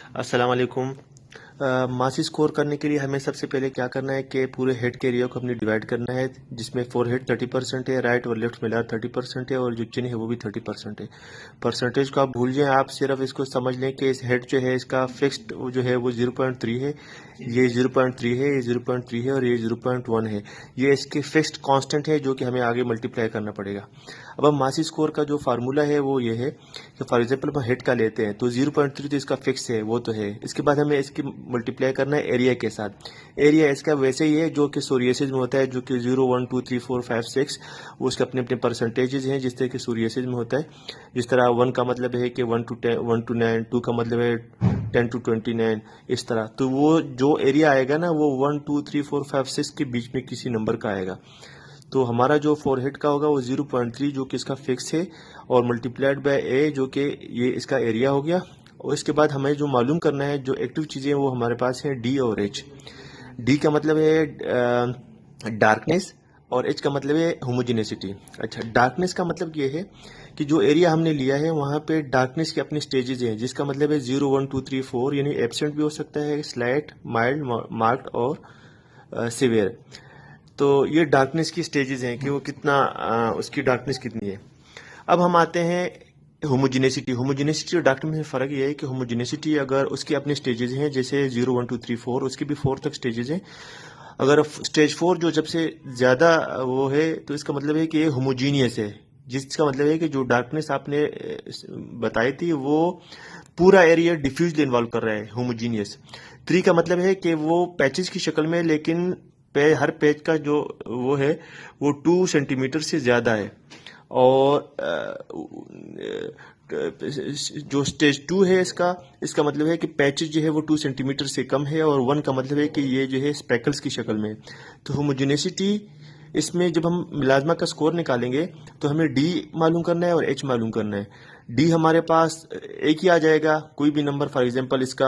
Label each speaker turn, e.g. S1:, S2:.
S1: अस्सलाम वालेकुम। मासी स्कोर करने के लिए हमें सबसे पहले क्या करना है कि पूरे हेड के एरिया को हमने डिवाइड करना है, जिसमें फोर हेड 30% है, राइट और लेफ्ट मिला 30% है, और जो चिन है वो भी 30% है। परसेंटेज को आप भूल जाएं, आप सिर्फ इसको समझ लें कि इस हेड जो है इसका फिक्स्ड जो है वो 0.3 है, ये 0.3 है, ये 0.3 है और ये 0.1 है। ये इसके फिक्स्ड कांस्टेंट है जो कि हमें आगे मल्टीप्लाई करना पड़ेगा। अब हम मासी स्कोर का जो फार्मूला है वो ये है कि फॉर एग्जाम्पल हम हेड का लेते हैं तो 0.3 तो इसका फिक्स है, वो तो है। इसके बाद हमें इसकी मल्टीप्लाई करना है एरिया के साथ। एरिया इसका वैसे ही है जो कि सोरियासिस में होता है, जो कि 0 1 2 3 4 5 6 वो उसके अपने अपने परसेंटेजेस हैं, जिस तरह के सोरियासिस में होता है। जिस तरह 1 का मतलब है कि 1 to 10 1 to 9, 2 का मतलब है 10 to 29, इस तरह। तो वो जो एरिया आएगा ना वो 1 2 3 4 5 6 के बीच में किसी नंबर का आएगा। तो हमारा जो फोरहेड का होगा वो 0.3 जो कि इसका फिक्स है, और मल्टीप्लाइड बाय ए जो कि ये इसका एरिया हो गया। और इसके बाद हमें जो मालूम करना है, जो एक्टिव चीज़ें वो हमारे पास हैं डी और एच। डी का मतलब है डार्कनेस और एच का मतलब है होमोजेनिसिटी। अच्छा, डार्कनेस का मतलब ये है कि जो एरिया हमने लिया है वहाँ पे डार्कनेस के अपने स्टेजेस हैं, जिसका मतलब है 0 1 2 3 4, यानी एब्सेंट भी हो सकता है, स्लाइट, माइल्ड, मार्क्ड और सिवियर। तो ये डार्कनेस की स्टेजेस हैं कि वो कितना उसकी डार्कनेस कितनी है। अब हम आते हैं होमोजेनिसिटी। होमोजेनिसिटी और डार्कनेस में फ़र्क ये है कि होमोजेनिसिटी अगर उसके अपने स्टेजेस हैं, जैसे 0 1 2 3 4, उसके भी 4 तक स्टेजेस हैं। अगर स्टेज 4 जो सबसे ज़्यादा वो है तो इसका मतलब है कि ये होमोजीनियस है, जिसका मतलब है कि जो डार्कनेस आपने बताई थी वो पूरा एरिया डिफ्यूजली इन्वॉल्व कर रहा है, होमोजीनियस। 3 का मतलब है कि वो पैचेस की शक्ल में, लेकिन हर पेज का जो वो है वो 2 सेंटीमीटर से ज़्यादा है। और जो स्टेज 2 है इसका मतलब है कि पैचेज जो है वो 2 सेंटीमीटर से कम है, और 1 का मतलब है कि ये जो है स्पेकल्स की शक्ल में। तो होमोजेनिसिटी इसमें जब हम मिलाजमा का स्कोर निकालेंगे तो हमें डी मालूम करना है और एच मालूम करना है। डी हमारे पास एक ही आ जाएगा, कोई भी नंबर, फॉर एग्जांपल इसका